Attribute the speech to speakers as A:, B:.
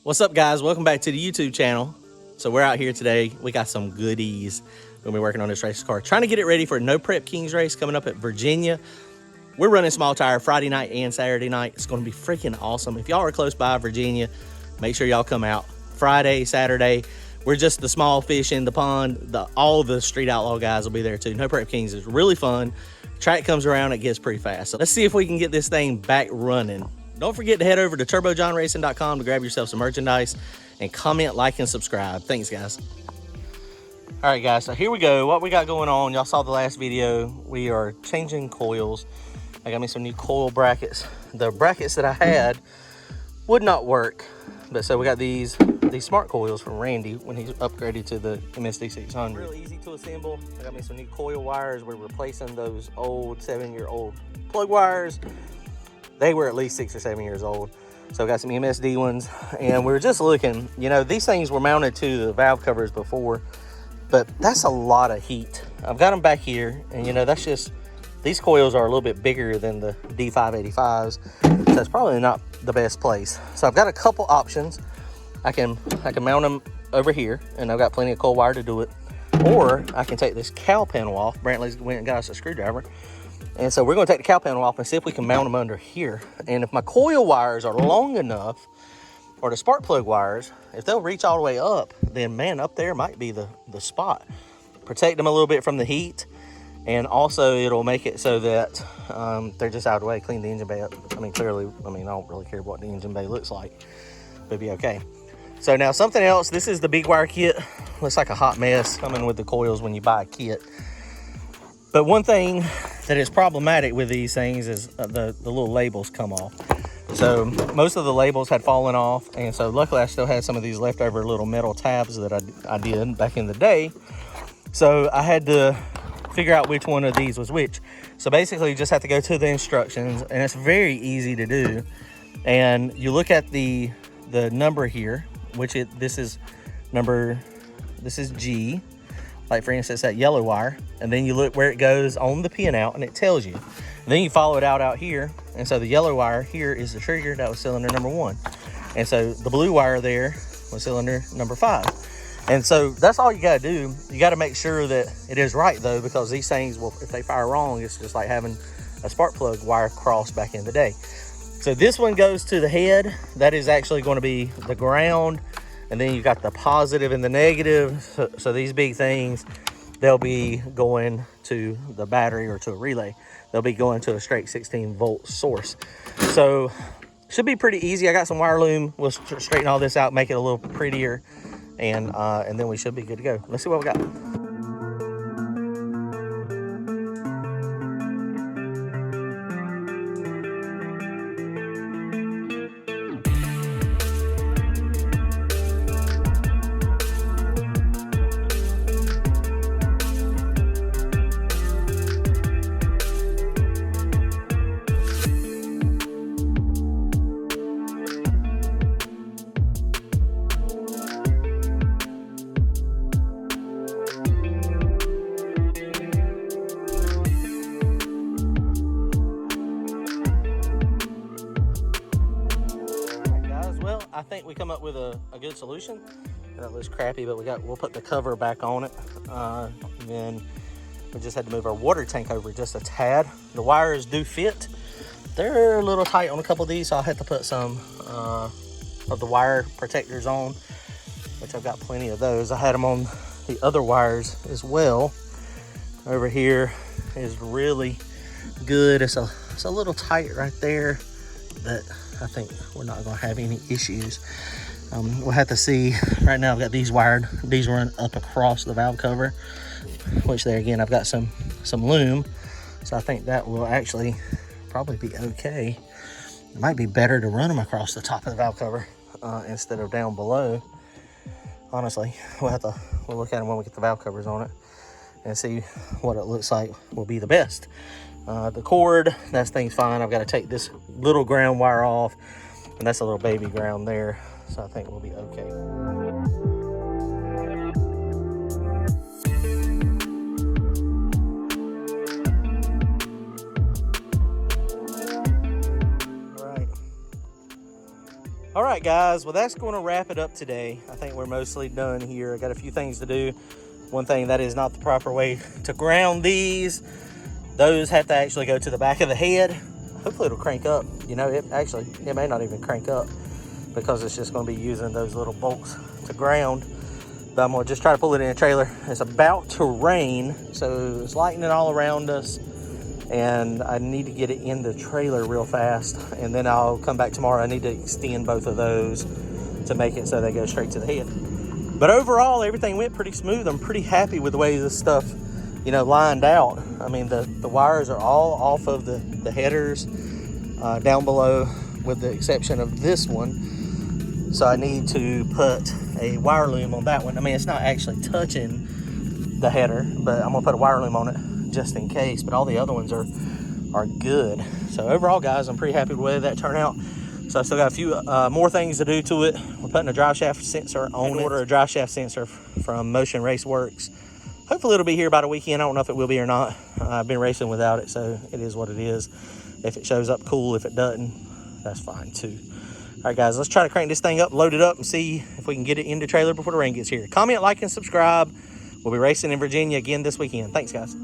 A: What's up, guys? Welcome back to the YouTube channel. So we're out here today. We got some goodies when we're working on this race car, trying to get it ready for No Prep Kings race coming up at Virginia. We're running small tire Friday night and Saturday night. It's going to be freaking awesome. If y'all are close by Virginia, make sure y'all come out Friday, Saturday. We're just the small fish in the pond. All the Street Outlaw guys will be there too. No Prep Kings is really fun. Track comes around, it gets pretty fast. So let's see if we can get this thing back running. Don't forget to head over to turbojohnracing.com to grab yourself some merchandise and comment, like, and subscribe. Thanks, guys. All right, guys, so here we go. What we got going on, y'all saw the last video. We are changing coils. I got me some new coil brackets. The brackets that I had would not work, but so we got these smart coils from Randy when he's upgraded to the MSD 600. Real easy to assemble. I got me some new coil wires. We're replacing those old 7-year-old plug wires. They were at least 6 or 7 years old. So I got some MSD ones, and we were just looking, you know, these things were mounted to the valve covers before, but that's a lot of heat. I've got them back here, and you know, that's just, these coils are a little bit bigger than the D585's, so it's probably not the best place. So I've got a couple options. I can mount them over here, and I've got plenty of coil wire to do it, or I can take this cowl panel off. Brantley's went and got us a screwdriver. And so we're going to take the cowl panel off and see if we can mount them under here. And if my coil wires are long enough, or the spark plug wires, if they'll reach all the way up, then man, up there might be the spot. Protect them a little bit from the heat, and also it'll make it so that they're just out of the way, clean the engine bay up. I mean, clearly, I don't really care what the engine bay looks like, but it'll be okay. So now something else, this is the big wire kit. Looks like a hot mess coming with the coils when you buy a kit. But one thing that is problematic with these things is the little labels come off. So most of the labels had fallen off, and so luckily I still had some of these leftover little metal tabs that I did back in the day. So I had to figure out which one of these was which. So basically you just have to go to the instructions, and it's very easy to do. And you look at the number here, this is G. Like for instance, that yellow wire, and then you look where it goes on the pin out, and it tells you. And then you follow it out here, and so the yellow wire here is the trigger. That was cylinder number 1, and so the blue wire there was cylinder number 5. And so that's all you got to do. You got to make sure that it is right though, because these things will, if they fire wrong, it's just like having a spark plug wire crossed back in the day. So this one goes to the head. That is actually going to be the ground. And then you got the positive and the negative. So these big things, they'll be going to the battery or to a relay. They'll be going to a straight 16-volt source. So should be pretty easy. I got some wire loom. We'll straighten all this out, make it a little prettier, and then we should be good to go. Let's see what we got. I think we come up with a good solution. That looks crappy, but we'll put the cover back on it. And then we just had to move our water tank over just a tad. The wires do fit. They're a little tight on a couple of these, so I'll have to put some of the wire protectors on, which I've got plenty of those. I had them on the other wires as well. Over here is really good. It's a little tight right there, but I think we're not going to have any issues. We'll have to see. Right now I've got these wired. These run up across the valve cover, which there again I've got some loom, so I think that will actually probably be okay. It might be better to run them across the top of the valve cover instead of down below. Honestly, we'll look at them when we get the valve covers on it and see what it looks like will be the best. The cord, that thing's fine. I've got to take this little ground wire off, and that's a little baby ground there, so I think we'll be okay. All right, guys. Well, that's going to wrap it up today. I think we're mostly done here. I got a few things to do. One thing, that is not the proper way to ground these. Those have to actually go to the back of the head. Hopefully it'll crank up. You know, it may not even crank up because it's just going to be using those little bolts to ground. But I'm going to just try to pull it in a trailer. It's about to rain, so it's lightning all around us. And I need to get it in the trailer real fast. And then I'll come back tomorrow. I need to extend both of those to make it so they go straight to the head. But overall, everything went pretty smooth. I'm pretty happy with the way this stuff, you know, lined out. I mean, the wires are all off of the headers down below, with the exception of this one. So I need to put a wire loom on that one. I mean, it's not actually touching the header, but I'm gonna put a wire loom on it just in case. But all the other ones are good. So overall, guys, I'm pretty happy with the way that turned out. So I still got a few more things to do to it. We're putting a drive shaft sensor on it. Order a drive shaft sensor from Motion Race Works. Hopefully it'll be here by the weekend. I don't know if it will be or not. I've been racing without it, so it is what it is. If it shows up, cool. If it doesn't, that's fine too. All right, guys, let's try to crank this thing up, load it up, and see if we can get it in the trailer before the rain gets here. Comment, like, and subscribe. We'll be racing in Virginia again this weekend. Thanks, guys.